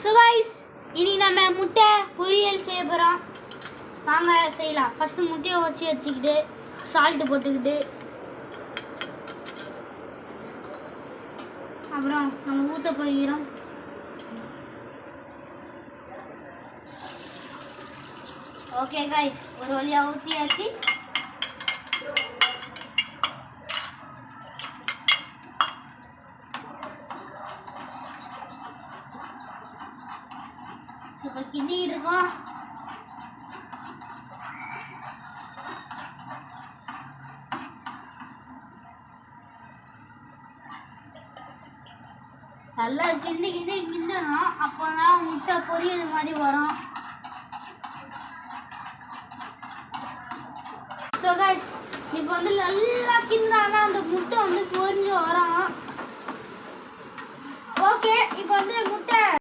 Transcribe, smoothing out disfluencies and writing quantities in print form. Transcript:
So guys இனி நம்ம முட்டை பொரியல் செய்ய போகிறோம். வாங்க செய்யலாம். ஃபஸ்ட்டு முட்டையை வச்சுக்கிட்டு சால்ட்டு போட்டுக்கிட்டு அப்புறம் நம்ம ஊற்ற போகிறோம். ஓகே கைஸ், ஒரு வழியாக ஊற்றியாச்சு. இப்போ கிண்டிட்டு இருக்கோம். நல்லா கிண்டணும். அப்போ தான் முட்டை பொரியல் மாதிரி வரும். ஸோ கைஸ் இப்போ வந்து நல்லா கிண்டானா அந்த முட்டை வந்து பொரிஞ்சு வரும். ஓகே, இப்போ வந்து முட்டை